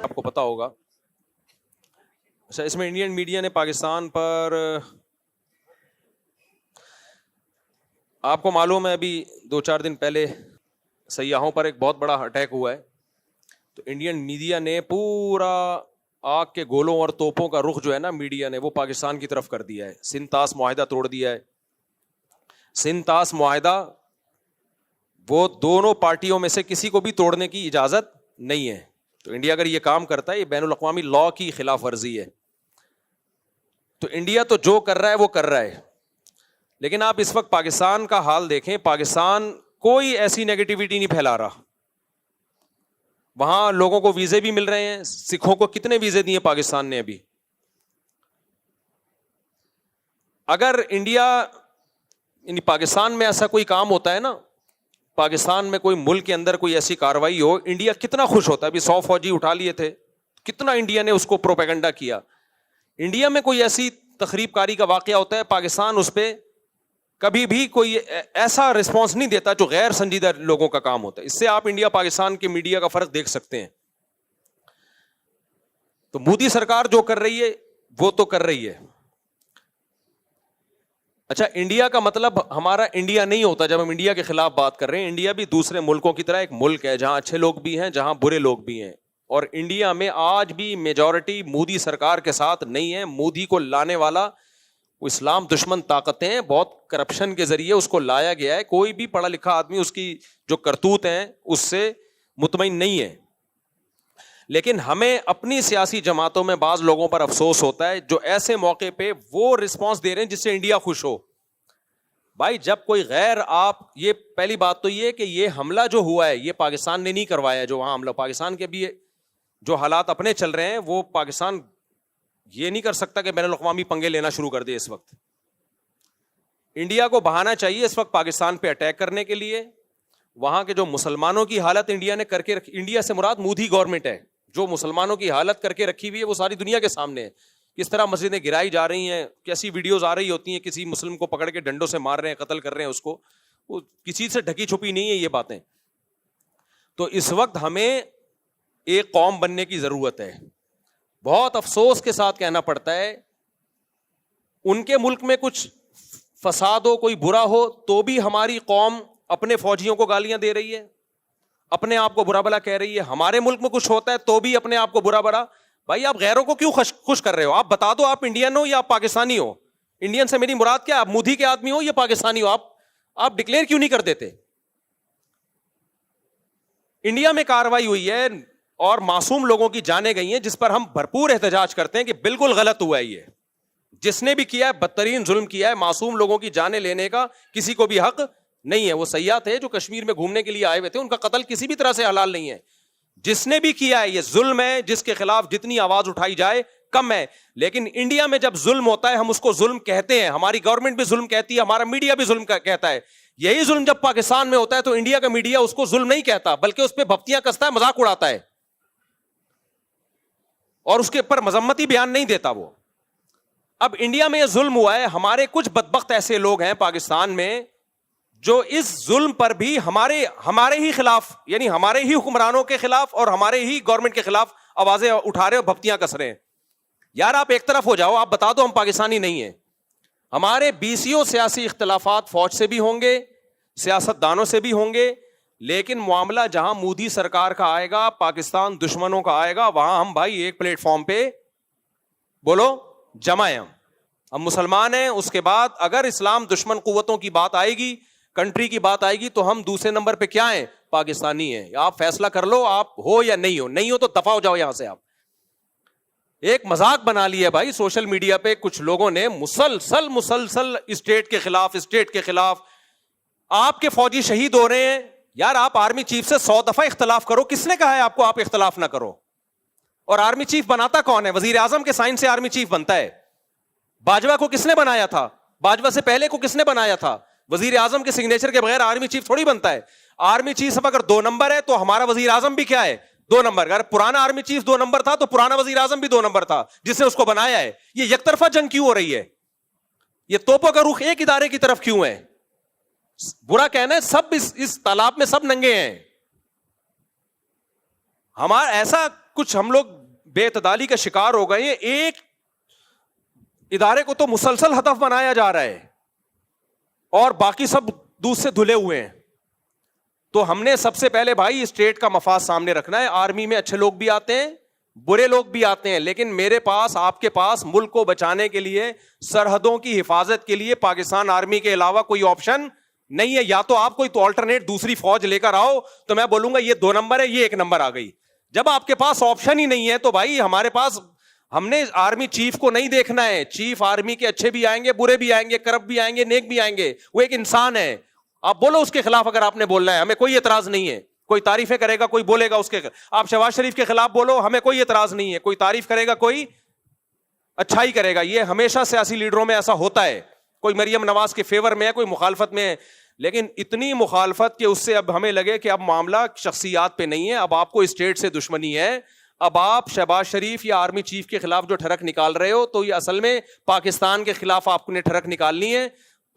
آپ کو پتا ہوگا. اچھا, اس میں انڈین میڈیا نے پاکستان پر, آپ کو معلوم ہے ابھی 2-4 دن پہلے سیاحوں پر ایک بہت بڑا اٹیک ہوا ہے, تو انڈین میڈیا نے پورا آگ کے گولوں اور توپوں کا رخ جو ہے نا میڈیا نے وہ پاکستان کی طرف کر دیا ہے. سنتاس معاہدہ توڑ دیا ہے. سنتاس معاہدہ وہ دونوں پارٹیوں میں سے کسی کو بھی توڑنے کی اجازت نہیں ہے. تو انڈیا اگر یہ کام کرتا ہے, یہ بین الاقوامی لا کی خلاف ورزی ہے. تو انڈیا تو جو کر رہا ہے وہ کر رہا ہے, لیکن آپ اس وقت پاکستان کا حال دیکھیں. پاکستان کوئی ایسی نیگیٹیوٹی نہیں پھیلا رہا. وہاں لوگوں کو ویزے بھی مل رہے ہیں. سکھوں کو کتنے ویزے دیے پاکستان نے ابھی. اگر انڈیا یعنی پاکستان میں ایسا کوئی کام ہوتا ہے نا, پاکستان میں کوئی ملک کے اندر کوئی ایسی کاروائی ہو, انڈیا کتنا خوش ہوتا ہے. ابھی 100 فوجی اٹھا لیے تھے, کتنا انڈیا نے اس کو پروپیگنڈا کیا. انڈیا میں کوئی ایسی تخریب کاری کا واقعہ ہوتا ہے, پاکستان اس پہ کبھی بھی کوئی ایسا رسپانس نہیں دیتا جو غیر سنجیدہ لوگوں کا کام ہوتا ہے. اس سے آپ انڈیا پاکستان کے میڈیا کا فرق دیکھ سکتے ہیں. تو مودی سرکار جو کر رہی ہے وہ تو کر رہی ہے. اچھا, انڈیا کا مطلب ہمارا انڈیا نہیں ہوتا جب ہم انڈیا کے خلاف بات کر رہے ہیں. انڈیا بھی دوسرے ملکوں کی طرح ایک ملک ہے جہاں اچھے لوگ بھی ہیں, جہاں برے لوگ بھی ہیں. اور انڈیا میں آج بھی میجورٹی مودی سرکار کے ساتھ نہیں ہے. مودی کو لانے والا وہ اسلام دشمن طاقتیں ہیں, بہت کرپشن کے ذریعے اس کو لایا گیا ہے. کوئی بھی پڑھا لکھا آدمی اس کی جو کرتوت ہیں اس سے مطمئن نہیں ہے. لیکن ہمیں اپنی سیاسی جماعتوں میں بعض لوگوں پر افسوس ہوتا ہے جو ایسے موقع پہ وہ رسپانس دے رہے ہیں جس سے انڈیا خوش ہو. بھائی جب کوئی غیر, آپ یہ پہلی بات تو یہ کہ یہ حملہ جو ہوا ہے یہ پاکستان نے نہیں کروایا. جو وہاں حملہ, پاکستان کے بھی جو حالات اپنے چل رہے ہیں وہ پاکستان یہ نہیں کر سکتا کہ بین الاقوامی پنگے لینا شروع کر دے. اس وقت انڈیا کو بہانا چاہیے اس وقت پاکستان پہ اٹیک کرنے کے لیے. وہاں کے جو مسلمانوں کی حالت انڈیا نے کر کے رکھی, انڈیا سے مراد مودی گورنمنٹ ہے, جو مسلمانوں کی حالت کر کے رکھی ہوئی ہے وہ ساری دنیا کے سامنے ہے. کس طرح مسجدیں گرائی جا رہی ہیں, کیسی ویڈیوز آ رہی ہوتی ہیں, کسی مسلم کو پکڑ کے ڈنڈوں سے مار رہے ہیں, قتل کر رہے ہیں اس کو. وہ کسی سے ڈھکی چھپی نہیں ہے یہ باتیں. تو اس وقت ہمیں ایک قوم بننے کی ضرورت ہے. بہت افسوس کے ساتھ کہنا پڑتا ہے, ان کے ملک میں کچھ فساد ہو, کوئی برا ہو, تو بھی ہماری قوم اپنے فوجیوں کو گالیاں دے رہی ہے, اپنے آپ کو برا بلا کہہ رہی ہے. ہمارے ملک میں کچھ ہوتا ہے تو بھی اپنے آپ کو برا بلا. بھائی آپ غیروں کو کیوں خوش کر رہے ہو؟ آپ بتا دو آپ انڈین ہو یا آپ پاکستانی ہو. انڈین سے میری مراد کیا, آپ مودی کے آدمی ہو یا پاکستانی ہو. آپ ڈکلیئر کیوں نہیں کر دیتے؟ انڈیا میں کاروائی ہوئی ہے اور معصوم لوگوں کی جانیں گئی ہیں جس پر ہم بھرپور احتجاج کرتے ہیں کہ بالکل غلط ہوا ہے. یہ جس نے بھی کیا ہے بدترین ظلم کیا ہے. معصوم لوگوں کی جانیں لینے کا کسی کو بھی حق نہیں ہے. وہ سیاح تھے جو کشمیر میں گھومنے کے لیے آئے ہوئے تھے, ان کا قتل کسی بھی طرح سے حلال نہیں ہے. جس نے بھی کیا ہے یہ ظلم ہے, جس کے خلاف جتنی آواز اٹھائی جائے کم ہے. لیکن انڈیا میں جب ظلم ہوتا ہے ہم اس کو ظلم کہتے ہیں, ہماری گورنمنٹ بھی ظلم کہتی ہے, ہمارا میڈیا بھی ظلم کہتا ہے. یہی ظلم جب پاکستان میں ہوتا ہے تو انڈیا کا میڈیا اس کو ظلم نہیں کہتا بلکہ اس پہ بھپتیاں کستا ہے, مذاق اڑاتا ہے اور اس کے اوپر مذمتی بیان نہیں دیتا وہ. اب انڈیا میں یہ ظلم ہوا ہے, ہمارے کچھ بدبخت ایسے لوگ ہیں پاکستان میں جو اس ظلم پر بھی ہمارے ہی خلاف, یعنی ہمارے ہی حکمرانوں کے خلاف اور ہمارے ہی گورنمنٹ کے خلاف آوازیں اٹھا رہے اور بھپتیاں کس رہے ہیں. یار آپ ایک طرف ہو جاؤ, آپ بتا دو ہم پاکستانی نہیں ہیں. ہمارے بیسیوں سیاسی اختلافات فوج سے بھی ہوں گے, سیاست دانوں سے بھی ہوں گے, لیکن معاملہ جہاں مودی سرکار کا آئے گا, پاکستان دشمنوں کا آئے گا, وہاں ہم بھائی ایک پلیٹ فارم پہ بولو جمع ہیں. ہم مسلمان ہیں. اس کے بعد اگر اسلام دشمن قوتوں کی بات آئے گی, کنٹری کی بات آئے گی, تو ہم دوسرے نمبر پہ کیا ہیں؟ پاکستانی ہیں. آپ فیصلہ کر لو آپ ہو یا نہیں ہو. نہیں ہو تو دفع ہو جاؤ یہاں سے. آپ ایک مذاق بنا لیا بھائی سوشل میڈیا پہ کچھ لوگوں نے, مسلسل اسٹیٹ کے خلاف. آپ کے فوجی شہید ہو رہے ہیں, یار آپ آرمی چیف سے 100 دفعہ اختلاف کرو. کس نے کہا ہے آپ کو آپ اختلاف نہ کرو؟ اور آرمی چیف بناتا کون ہے؟ وزیر اعظم کے سائن سے آرمی چیف بنتا ہے. باجوہ کو کس نے بنایا تھا؟ باجوہ سے پہلے کو کس نے بنایا تھا؟ وزیر اعظم کے سگنیچر کے بغیر آرمی چیف تھوڑی بنتا ہے. آرمی چیف اگر 2 نمبر ہے تو ہمارا وزیر اعظم بھی کیا ہے؟ 2 نمبر. اگر پرانا آرمی چیف 2 نمبر تھا تو پرانا وزیر اعظم بھی 2 نمبر تھا جس نے اس کو بنایا ہے. یہ یک طرفہ جنگ کیوں ہو رہی ہے؟ یہ توپوں کا رخ ایک ادارے کی طرف کیوں ہے؟ برا کہنا ہے, سب اس تالاب میں سب ننگے ہیں. ہمارا ایسا کچھ ہم لوگ بے اعتدالی کا شکار ہو گئے ہیں. ایک ادارے کو تو مسلسل ہدف بنایا جا رہا ہے اور باقی سب دودھ سے دھلے ہوئے ہیں. تو ہم نے سب سے پہلے بھائی اسٹیٹ کا مفاد سامنے رکھنا ہے. آرمی میں اچھے لوگ بھی آتے ہیں, برے لوگ بھی آتے ہیں, لیکن میرے پاس, آپ کے پاس ملک کو بچانے کے لیے, سرحدوں کی حفاظت کے لیے پاکستان آرمی کے علاوہ کوئی آپشن نہیں ہے. یا تو آپ کوئی تو آلٹرنیٹ دوسری فوج لے کر آؤ, تو میں بولوں گا یہ 2 نمبر ہے, یہ 1 نمبر آ گئی. جب آپ کے پاس آپشن ہی نہیں ہے تو بھائی ہمارے پاس, ہم نے آرمی چیف کو نہیں دیکھنا ہے. چیف آرمی کے اچھے بھی آئیں گے, برے بھی آئیں گے, کرپٹ بھی آئیں گے, نیک بھی آئیں گے. وہ ایک انسان ہے. آپ بولو اس کے خلاف اگر آپ نے بولنا ہے, ہمیں کوئی اعتراض نہیں ہے. کوئی تعریفیں کرے گا, کوئی بولے گا اس کے, آپ شہباز شریف کے خلاف بولو, ہمیں کوئی اعتراض نہیں ہے. کوئی تعریف کرے گا, کوئی اچھائی کرے گا. یہ ہمیشہ سیاسی لیڈروں میں ایسا ہوتا ہے. کوئی مریم نواز کے فیور میں ہے, کوئی مخالفت میں ہے. لیکن اتنی مخالفت کہ اس سے اب ہمیں لگے کہ اب معاملہ شخصیات پہ نہیں ہے, اب آپ کو اسٹیٹ سے دشمنی ہے. اب آپ شہباز شریف یا آرمی چیف کے خلاف جو ٹھڑک نکال رہے ہو, تو یہ اصل میں پاکستان کے خلاف آپ نے ٹھڑک نکالنی ہے.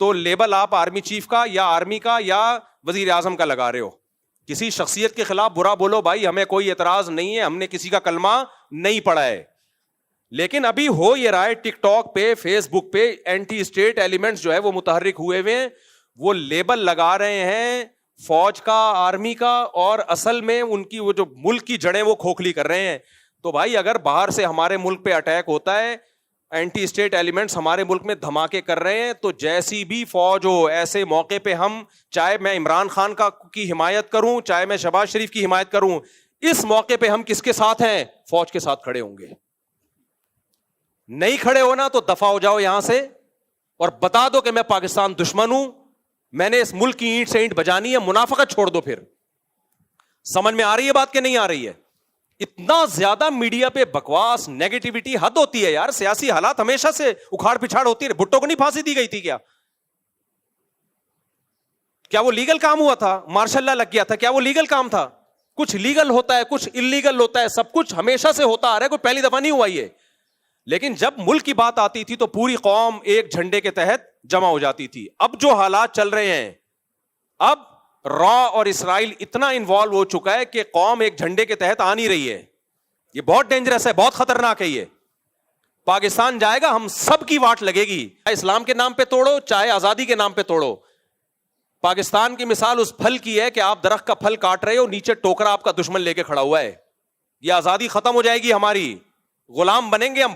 تو لیبل آپ آرمی چیف کا یا آرمی کا یا وزیر اعظم کا لگا رہے ہو. کسی شخصیت کے خلاف برا بولو بھائی, ہمیں کوئی اعتراض نہیں ہے, ہم نے کسی کا کلمہ نہیں پڑھا ہے. لیکن ابھی ہو یہ رہا ہے ٹک ٹاک پہ, فیس بک پہ اینٹی اسٹیٹ ایلیمنٹس جو ہے وہ متحرک ہوئے ہوئے ہیں. وہ لیبل لگا رہے ہیں فوج کا, آرمی کا, اور اصل میں ان کی وہ جو ملک کی جڑیں وہ کھوکھلی کر رہے ہیں. تو بھائی اگر باہر سے ہمارے ملک پہ اٹیک ہوتا ہے, اینٹی اسٹیٹ ایلیمنٹس ہمارے ملک میں دھماکے کر رہے ہیں, تو جیسی بھی فوج ہو, ایسے موقع پہ ہم, چاہے میں عمران خان کی حمایت کروں, چاہے میں شہباز شریف کی حمایت کروں, اس موقع پہ ہم کس کے ساتھ ہیں؟ فوج کے ساتھ کھڑے ہوں گے. نہیں کھڑے ہونا تو دفع ہو جاؤ یہاں سے اور بتا دو کہ میں پاکستان دشمن ہوں, میں نے اس ملک کی اینٹ سے اینٹ بجانی ہے. منافقت چھوڑ دو. پھر سمجھ میں آ رہی ہے بات کہ نہیں آ رہی ہے؟ اتنا زیادہ میڈیا پہ بکواس, نیگیٹیوٹی, حد ہوتی ہے یار. سیاسی حالات ہمیشہ سے اکھاڑ پچھاڑ ہوتی ہے. بھٹو کو نہیں پھانسی دی گئی تھی کیا وہ لیگل کام ہوا تھا؟ مارشل لا لگ گیا تھا, کیا وہ لیگل کام تھا؟ کچھ لیگل ہوتا ہے, کچھ انلیگل ہوتا ہے, سب کچھ ہمیشہ سے ہوتا آ رہا ہے, کوئی پہلی دفعہ نہیں ہوا یہ. لیکن جب ملک کی بات آتی تھی تو پوری قوم ایک جھنڈے کے تحت جمع ہو جاتی تھی. اب جو حالات چل رہے ہیں, اب را اور اسرائیل اتنا انوالو ہو چکا ہے کہ قوم ایک جھنڈے کے تحت آ نہیں رہی ہے. یہ بہت ڈینجرس ہے, بہت خطرناک ہے. یہ پاکستان جائے گا, ہم سب کی واٹ لگے گی, چاہے اسلام کے نام پہ توڑو, چاہے آزادی کے نام پہ توڑو. پاکستان کی مثال اس پھل کی ہے کہ آپ درخت کا پھل کاٹ رہے ہو, نیچے ٹوکرا آپ کا دشمن لے کے کھڑا ہوا ہے. یہ آزادی ختم ہو جائے گی ہماری, غلام بنیں گے ہم.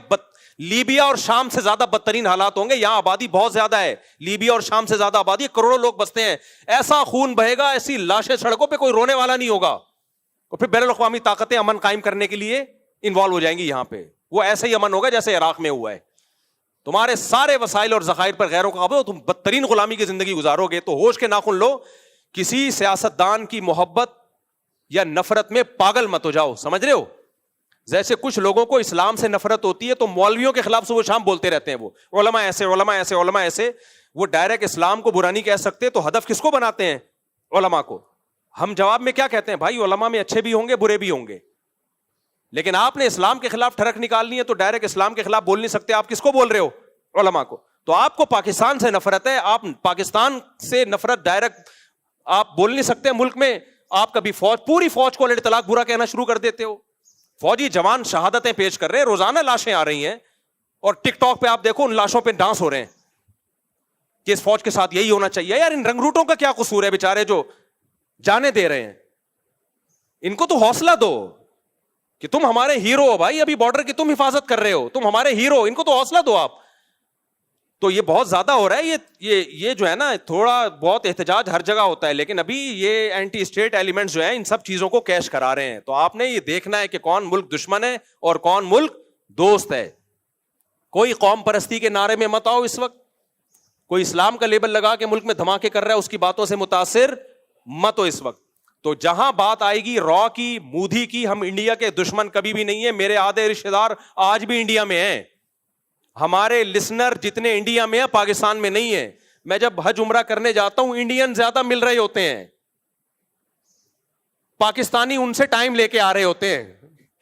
لیبیا اور شام سے زیادہ بدترین حالات ہوں گے. یہاں آبادی بہت زیادہ ہے, لیبیا اور شام سے زیادہ آبادی ہے, کروڑوں لوگ بستے ہیں. ایسا خون بہے گا, ایسی لاشیں سڑکوں پہ, کوئی رونے والا نہیں ہوگا. اور پھر بین الاقوامی طاقتیں امن قائم کرنے کے لیے انوالو ہو جائیں گی یہاں پہ. وہ ایسا ہی امن ہوگا جیسے عراق میں ہوا ہے. تمہارے سارے وسائل اور ذخائر پر غیروں کا قبضہ ہو, تم بدترین غلامی کی زندگی گزارو گے. تو ہوش کے ناخن لو, کسی سیاستدان کی محبت یا نفرت میں پاگل مت ہو جاؤ. سمجھ رہے ہو؟ جیسے کچھ لوگوں کو اسلام سے نفرت ہوتی ہے تو مولویوں کے خلاف صبح شام بولتے رہتے ہیں, وہ علماء ایسے, علماء ایسے, علماء ایسے. وہ ڈائریکٹ اسلام کو برا نہیں کہہ سکتے, تو ہدف کس کو بناتے ہیں؟ علماء کو. ہم جواب میں کیا کہتے ہیں؟ بھائی علماء میں اچھے بھی ہوں گے, برے بھی ہوں گے, لیکن آپ نے اسلام کے خلاف ٹھڑک نکالنی ہے تو ڈائریکٹ اسلام کے خلاف بول نہیں سکتے. آپ کس کو بول رہے ہو؟ علماء کو. تو آپ کو پاکستان سے نفرت ہے, آپ پاکستان سے نفرت ڈائریکٹ آپ بول نہیں سکتے. ملک میں آپ کبھی فوج, پوری فوج کو الٹ طلاق برا کہنا شروع کر دیتے ہو. فوجی جوان شہادتیں پیش کر رہے ہیں, روزانہ لاشیں آ رہی ہیں, اور ٹک ٹاک پہ آپ دیکھو ان لاشوں پہ ڈانس ہو رہے ہیں کہ اس فوج کے ساتھ یہی ہونا چاہیے. یار ان رنگروٹوں کا کیا قصور ہے بیچارے جو جانے دے رہے ہیں؟ ان کو تو حوصلہ دو کہ تم ہمارے ہیرو ہو بھائی, ابھی بارڈر کی تم حفاظت کر رہے ہو, تم ہمارے ہیرو, ان کو تو حوصلہ دو آپ. تو یہ بہت زیادہ ہو رہا ہے. یہ جو ہے نا, تھوڑا بہت احتجاج ہر جگہ ہوتا ہے, لیکن ابھی یہ اینٹی اسٹیٹ ایلیمنٹس جو ہیں ان سب چیزوں کو کیش کرا رہے ہیں. تو آپ نے یہ دیکھنا ہے کہ کون ملک دشمن ہے اور کون ملک دوست ہے. کوئی قوم پرستی کے نعرے میں مت آؤ اس وقت, کوئی اسلام کا لیبل لگا کے ملک میں دھماکے کر رہا ہے اس کی باتوں سے متاثر مت ہو اس وقت. تو جہاں بات آئے گی را کی, مودی کی, ہم انڈیا کے دشمن کبھی بھی نہیں ہے. میرے آدھے رشتے دار آج بھی انڈیا میں ہیں, ہمارے لسنر جتنے انڈیا میں ہیں پاکستان میں نہیں ہیں. میں جب حج عمرہ کرنے جاتا ہوں انڈین زیادہ مل رہے ہوتے ہیں, پاکستانی ان سے ٹائم لے کے آ رہے ہوتے ہیں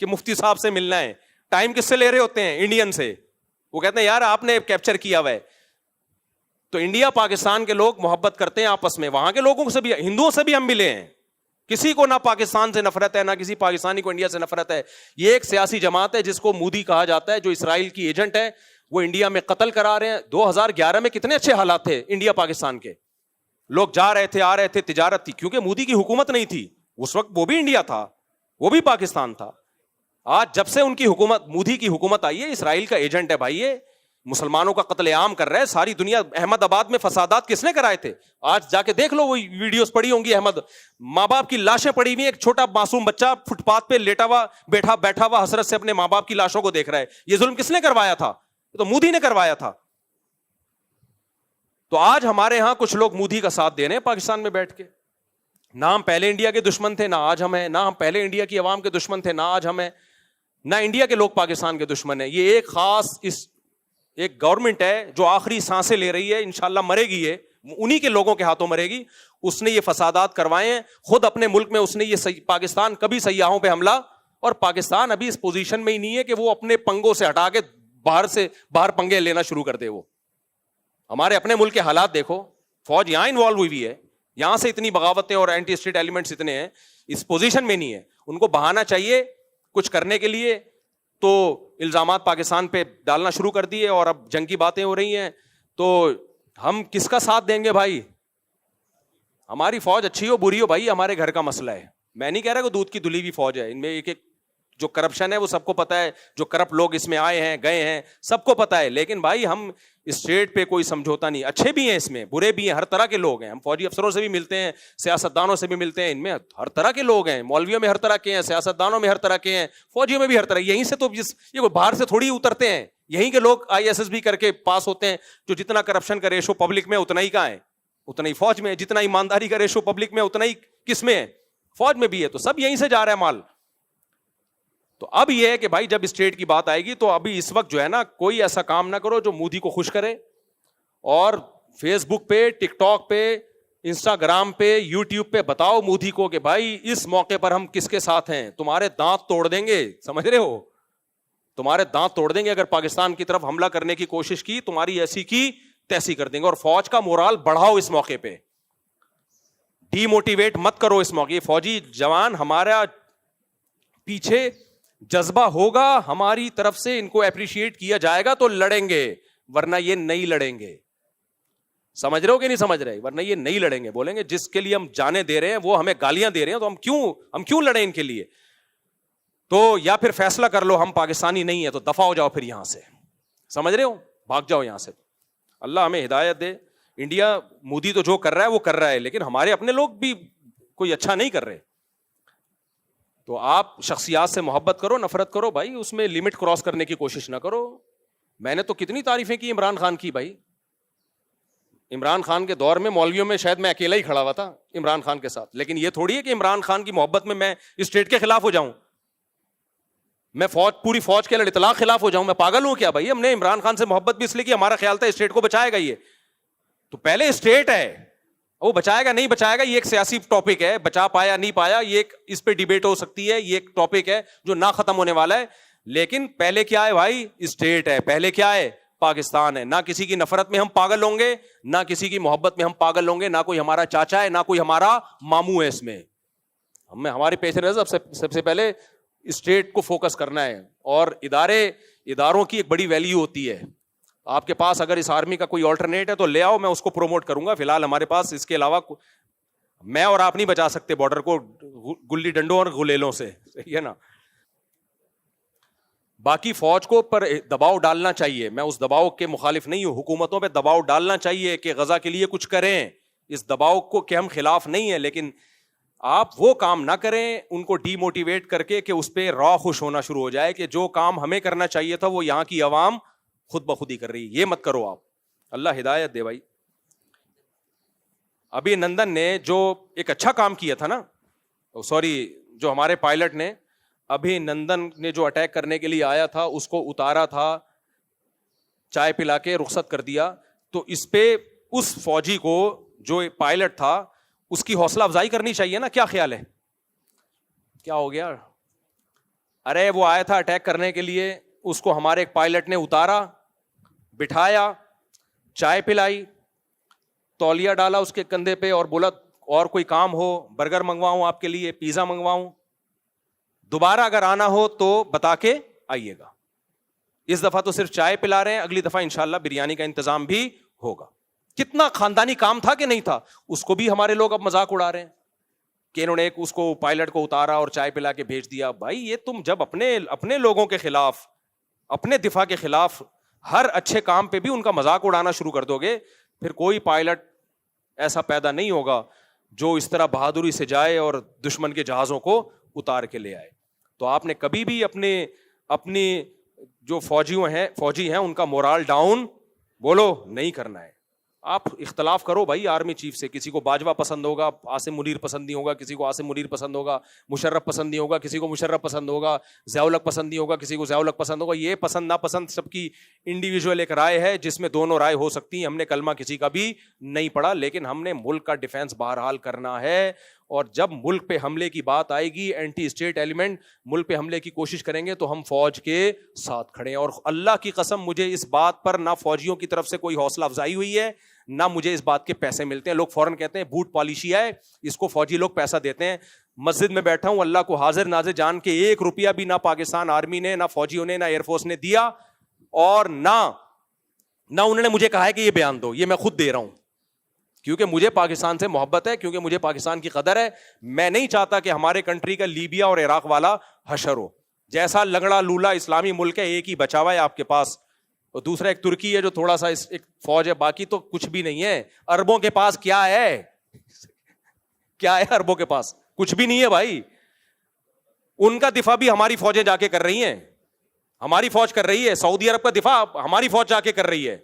کہ مفتی صاحب سے ملنا ہے. ٹائم کس سے لے رہے ہوتے ہیں؟ انڈین سے. وہ کہتے ہیں یار آپ نے کیپچر کیا ہوا ہے. تو انڈیا پاکستان کے لوگ محبت کرتے ہیں آپس میں, وہاں کے لوگوں سے بھی, ہندوؤں سے بھی ہم ملے ہیں, کسی کو نہ پاکستان سے نفرت ہے, نہ کسی پاکستانی کو انڈیا سے نفرت ہے. یہ ایک سیاسی جماعت ہے جس کو مودی کہا جاتا ہے, جو اسرائیل کی ایجنٹ ہے, وہ انڈیا میں قتل کرا رہے ہیں. 2011 میں کتنے اچھے حالات تھے انڈیا پاکستان کے, لوگ جا رہے تھے, آ رہے تھے, تجارت تھی, کیونکہ مودی کی حکومت نہیں تھی اس وقت. وہ بھی انڈیا تھا, وہ بھی پاکستان تھا. آج جب سے ان کی حکومت, مودی کی حکومت آئی ہے, اسرائیل کا ایجنٹ ہے بھائی, یہ مسلمانوں کا قتل عام کر رہا ہے ساری دنیا. احمد آباد میں فسادات کس نے کرائے تھے؟ آج جا کے دیکھ لو, وہ ویڈیوز پڑی ہوں گی. احمد, ماں باپ کی لاشیں پڑی ہوئی, ایک چھوٹا معصوم بچہ فٹ پاتھ پہ لیٹا ہوا بیٹھا ہوا حسرت سے اپنے ماں باپ کی لاشوں کو دیکھ رہا ہے. یہ ظلم کس نے کروایا تھا؟ تو مودی نے کروایا تھا. تو آج ہمارے ہاں کچھ لوگ مودی کا ساتھ دے رہے ہیں پاکستان میں بیٹھ کے. نہ ہم پہلے انڈیا کے دشمن تھے, نہ آج ہم ہیں. نہ ہم پہلے انڈیا کی عوام کے دشمن تھے, نہ آج ہم ہیں. نہ انڈیا کے لوگ پاکستان کے دشمن ہیں. یہ ایک خاص ایک گورنمنٹ ہے جو آخری سانسیں لے رہی ہے, انشاءاللہ مرے گی, یہ انہی کے لوگوں کے ہاتھوں مرے گی. اس نے یہ فسادات کروائے ہیں خود اپنے ملک میں. اس نے یہ پاکستان کبھی سیاحوں پہ حملہ, اور پاکستان ابھی اس پوزیشن میں ہی نہیں ہے کہ وہ اپنے پنگوں سے ہٹا کے باہر پنگے لینا شروع کر دے. وہ ہمارے اپنے ملک کے حالات دیکھو, فوج یہاں انوالو ہوئی ہے, یہاں سے اتنی بغاوتیں اور اینٹی اسٹیٹ ایلیمنٹس اتنے ہیں, اس پوزیشن میں نہیں ہے. ان کو بہانا چاہیے کچھ کرنے کے لیے, تو الزامات پاکستان پہ ڈالنا شروع کر دیے, اور اب جنگ کی باتیں ہو رہی ہیں. تو ہم کس کا ساتھ دیں گے بھائی؟ ہماری فوج اچھی ہو بری ہو بھائی, ہمارے گھر کا مسئلہ ہے. میں نہیں کہہ رہا کہ دودھ کی دھلی ہوئی فوج ہے. ان میں ایک جو کرپشن ہے وہ سب کو پتا ہے, جو کرپٹ لوگ اس میں آئے ہیں گئے ہیں سب کو پتا ہے. لیکن بھائی ہم اسٹیٹ پہ کوئی سمجھوتا نہیں. اچھے بھی ہیں اس میں, برے بھی ہیں, ہر طرح کے لوگ ہیں. ہم فوجی افسروں سے بھی ملتے ہیں, سیاستدانوں سے بھی ملتے ہیں, ان میں ہر طرح کے لوگ ہیں. مولویوں میں ہر طرح کے ہیں, سیاستدانوں میں ہر طرح کے ہیں, فوجیوں میں بھی ہر طرح. یہیں سے تو یہ کوئی باہر سے تھوڑی اترتے ہیں, یہیں کے لوگ ISS بھی کر کے پاس ہوتے ہیں. جو جتنا کرپشن کا ریشو پبلک میں اتنا ہی کہاں ہے, اتنا ہی فوج میں. جتنا ایمانداری کا ریشو پبلک میں اتنا ہی کس میں ہے, فوج میں بھی ہے. تو سب یہیں سے جا رہا ہے مال. تو اب یہ ہے کہ بھائی جب اسٹیٹ کی بات آئے گی تو ابھی اس وقت جو ہے نا, کوئی ایسا کام نہ کرو جو مودی کو خوش کرے, اور فیس بک پہ, ٹک ٹاک پہ, انسٹاگرام پہ, یوٹیوب پہ بتاؤ مودی کو کہ بھائی اس موقع پر ہم کس کے ساتھ ہیں. تمہارے دانت توڑ دیں گے, سمجھ رہے ہو, تمہارے دانت توڑ دیں گے اگر پاکستان کی طرف حملہ کرنے کی کوشش کی. تمہاری ایسی کی تیسی کر دیں گے. اور فوج کا مورال بڑھاؤ اس موقع پہ, ڈی موٹیویٹ مت کرو اس موقع. فوجی جوان ہمارا پیچھے جذبہ ہوگا ہماری طرف سے, ان کو اپریشیٹ کیا جائے گا تو لڑیں گے, ورنہ یہ نہیں لڑیں گے. سمجھ رہے ہو کہ نہیں سمجھ رہے؟ ورنہ یہ نہیں لڑیں گے. بولیں گے جس کے لیے ہم جانے دے رہے ہیں وہ ہمیں گالیاں دے رہے ہیں, تو ہم کیوں لڑیں ان کے لیے؟ تو یا پھر فیصلہ کر لو ہم پاکستانی نہیں ہے تو دفع ہو جاؤ پھر یہاں سے. سمجھ رہے ہو, بھاگ جاؤ یہاں سے. اللہ ہمیں ہدایت دے. انڈیا مودی تو جو کر رہا ہے وہ کر رہا ہے, لیکن ہمارے اپنے لوگ بھی کوئی اچھا نہیں کر رہے. تو آپ شخصیات سے محبت کرو, نفرت کرو بھائی, اس میں لمٹ کراس کرنے کی کوشش نہ کرو. میں نے تو کتنی تعریفیں کی عمران خان کی بھائی. عمران خان کے دور میں مولویوں میں شاید میں اکیلا ہی کھڑا ہوا تھا عمران خان کے ساتھ. لیکن یہ تھوڑی ہے کہ عمران خان کی محبت میں اسٹیٹ کے خلاف ہو جاؤں, میں پوری فوج کے اطلاق خلاف ہو جاؤں. میں پاگل ہوں کیا بھائی؟ ہم نے عمران خان سے محبت بھی اس لیے کی, ہمارا خیال تھا اسٹیٹ کو بچائے گا. یہ تو پہلے اسٹیٹ ہے, وہ بچائے گا نہیں بچائے گا یہ ایک سیاسی ٹاپک ہے. بچا پایا نہیں پایا یہ اس پہ ڈیبیٹ ہو سکتی ہے, یہ ایک ٹاپک ہے جو نہ ختم ہونے والا ہے. لیکن پہلے کیا ہے بھائی؟ اسٹیٹ ہے. پہلے کیا ہے؟ پاکستان ہے. نہ کسی کی نفرت میں ہم پاگل ہوں گے, نہ کسی کی محبت میں ہم پاگل ہوں گے. نہ کوئی ہمارا چاچا ہے, نہ کوئی ہمارا ماموں ہے. اس میں ہمارے پیش نظر سب سے پہلے اسٹیٹ کو فوکس کرنا ہے. اور اداروں کی ایک بڑی ویلیو ہوتی ہے. آپ کے پاس اگر اس آرمی کا کوئی آلٹرنیٹ ہے تو لے آؤ, میں اس کو پروموٹ کروں گا. فی الحال ہمارے پاس اس کے علاوہ میں اور آپ نہیں بچا سکتے بارڈر کو گلی ڈنڈوں اور غلیلوں سے, صحیح ہے نا. باقی فوج کو پر دباؤ ڈالنا چاہیے, میں اس دباؤ کے مخالف نہیں ہوں. حکومتوں پہ دباؤ ڈالنا چاہیے کہ غزہ کے لیے کچھ کریں. اس دباؤ کو کہ ہم خلاف نہیں ہیں, لیکن آپ وہ کام نہ کریں ان کو ڈی موٹیویٹ کر کے کہ اس پہ را خوش ہونا شروع ہو جائے کہ جو کام ہمیں کرنا چاہیے تھا وہ یہاں کی عوام خود بخود ہی کر رہی. یہ مت کرو آپ, اللہ ہدایت دے بھائی. ابھی نندن نے جو ایک اچھا کام کیا تھا نا, جو ہمارے پائلٹ نے ابھی نندن نے جو اٹیک کرنے کے لیے آیا تھا اس کو اتارا تھا, چائے پلا کے رخصت کر دیا. تو اس پہ اس فوجی کو جو پائلٹ تھا اس کی حوصلہ افزائی کرنی چاہیے نا. کیا خیال ہے؟ کیا ہو گیا؟ ارے وہ آیا تھا اٹیک کرنے کے لیے, اس کو ہمارے ایک پائلٹ نے اتارا, بٹھایا, چائے پلائی, تولیہ ڈالا اس کے کندھے پہ اور بولا اور کوئی کام ہو, برگر منگواؤں آپ کے لیے, پیزا منگواؤں, دوبارہ اگر آنا ہو تو بتا کے آئیے گا. اس دفعہ تو صرف چائے پلا رہے ہیں, اگلی دفعہ انشاءاللہ بریانی کا انتظام بھی ہوگا. کتنا خاندانی کام تھا کہ نہیں تھا, اس کو بھی ہمارے لوگ اب مذاق اڑا رہے ہیں کہ انہوں نے ایک اس کو پائلٹ کو اتارا اور چائے پلا کے بھیج دیا. بھائی یہ تم جب اپنے لوگوں کے خلاف, اپنے دفاع کے خلاف ہر اچھے کام پہ بھی ان کا مذاق اڑانا شروع کر دو گے, پھر کوئی پائلٹ ایسا پیدا نہیں ہوگا جو اس طرح بہادری سے جائے اور دشمن کے جہازوں کو اتار کے لے آئے. تو آپ نے کبھی بھی اپنی جو فوجی ہیں ان کا مورال ڈاؤن بولو نہیں کرنا ہے. آپ اختلاف کرو بھائی آرمی چیف سے, کسی کو باجوہ پسند ہوگا, عاصم منیر پسند نہیں ہوگا, کسی کو عاصم منیر پسند ہوگا, مشرف پسند نہیں ہوگا, کسی کو مشرف پسند ہوگا, ضیاء الحق پسند نہیں ہوگا, کسی کو ضیاء الحق پسند ہوگا. یہ پسند ناپسند سب کی انڈیویجول ایک رائے ہے جس میں دونوں رائے ہو سکتی ہیں. ہم نے کلمہ کسی کا بھی نہیں پڑھا, لیکن ہم نے ملک کا ڈیفینس بہرحال کرنا ہے. اور جب ملک پہ حملے کی بات آئے گی, اینٹی اسٹیٹ ایلیمنٹ ملک پہ حملے کی کوشش کریں گے تو ہم فوج کے ساتھ کھڑے ہیں. اور اللہ کی قسم مجھے اس بات پر نہ فوجیوں کی طرف سے کوئی حوصلہ افزائی ہوئی ہے, نہ مجھے اس بات کے پیسے ملتے ہیں. لوگ فوراً کہتے ہیں بوٹ پالیشی ہے, اس کو فوجی لوگ پیسہ دیتے ہیں. مسجد میں بیٹھا ہوں, اللہ کو حاضر ناظر جان کے 1 روپیہ بھی نہ پاکستان آرمی نے, نہ فوجیوں نے, نہ ایئر فورس نے دیا, اور نہ انہوں نے مجھے کہا ہے کہ یہ بیان دو. یہ میں خود دے رہا ہوں کیونکہ مجھے پاکستان سے محبت ہے, کیونکہ مجھے پاکستان کی قدر ہے. میں نہیں چاہتا کہ ہمارے کنٹری کا لیبیا اور عراق والا حشر ہو. جیسا لنگڑا لولا اسلامی ملک ہے, ایک ہی بچا ہوا ہے آپ کے پاس, اور دوسرا ایک ترکی ہے جو تھوڑا سا ایک فوج ہے, باقی تو کچھ بھی نہیں ہے. اربوں کے پاس کیا ہے, کیا ہے اربوں کے پاس, کچھ بھی نہیں ہے بھائی. ان کا دفاع بھی ہماری فوجیں جا کے کر رہی ہیں, ہماری فوج کر رہی ہے. سعودی عرب کا دفاع ہماری فوج جا کے کر رہی ہے.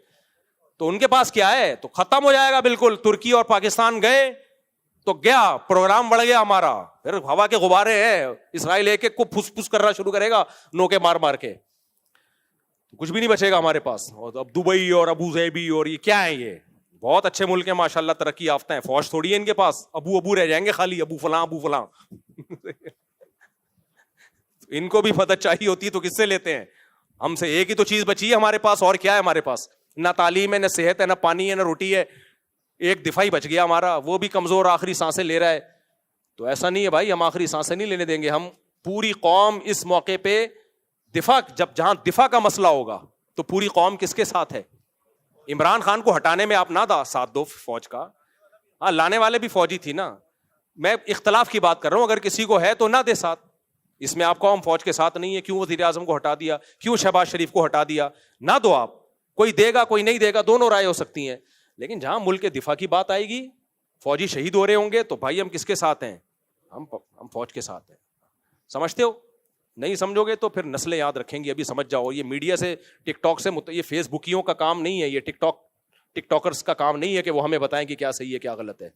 تو ان کے پاس کیا ہے, تو ختم ہو جائے گا بالکل. ترکی اور پاکستان گئے تو گیا, پروگرام بڑھ گیا ہمارا. پھر ہوا کے غبارے ہیں, اسرائیل ایک ایک کو پھس پھس کرنا شروع کرے گا نوکے مار مار کے, کچھ بھی نہیں بچے گا ہمارے پاس. اور اب دبئی اور ابو ظہبی اور یہ کیا ہے, یہ بہت اچھے ملک ہیں ماشاءاللہ, ترقی یافتہ ہیں. فوج تھوڑی ہے ان کے پاس, ابو رہ جائیں گے خالی, ابو فلاں ان کو بھی مدد چاہیے ہوتی تو کس سے لیتے ہیں ہم سے. ایک ہی تو چیز بچی ہے ہمارے پاس, اور کیا ہے ہمارے پاس؟ نہ تعلیم ہے, نہ صحت ہے, نہ پانی ہے, نہ روٹی ہے. ایک دفاعی بچ گیا ہمارا, وہ بھی کمزور آخری سانسیں لے رہا ہے. تو ایسا نہیں ہے بھائی, ہم آخری سانسیں نہیں لینے دیں گے. ہم پوری قوم اس موقع پہ دفاع, جہاں دفاع کا مسئلہ ہوگا تو پوری قوم کس کے ساتھ ہے؟ عمران خان کو ہٹانے میں آپ نہ ساتھ دو فوج کا, ہاں لانے والے بھی فوجی تھی نا. میں اختلاف کی بات کر رہا ہوں, اگر کسی کو ہے تو نہ دے ساتھ. اس میں آپ کو ہم فوج کے ساتھ نہیں ہے, کیوں وزیر اعظم کو ہٹا دیا, کیوں شہباز شریف کو ہٹا دیا, نہ دو آپ. کوئی دے گا کوئی نہیں دے گا, دونوں رائے ہو سکتی ہیں. لیکن جہاں ملک کے دفاع کی بات آئے گی, فوجی شہید ہو رہے ہوں گے, تو بھائی ہم کس کے ساتھ ہیں؟ ہم فوج کے ساتھ ہیں. سمجھتے ہو؟ نہیں سمجھو گے تو پھر نسلیں یاد رکھیں گی. ابھی سمجھ جاؤ, یہ میڈیا سے, ٹک ٹاک سے, یہ فیس بکیوں کا کام نہیں ہے, یہ ٹک ٹاکرز کا کام نہیں ہے کہ وہ ہمیں بتائیں کہ کیا صحیح ہے کیا غلط ہے.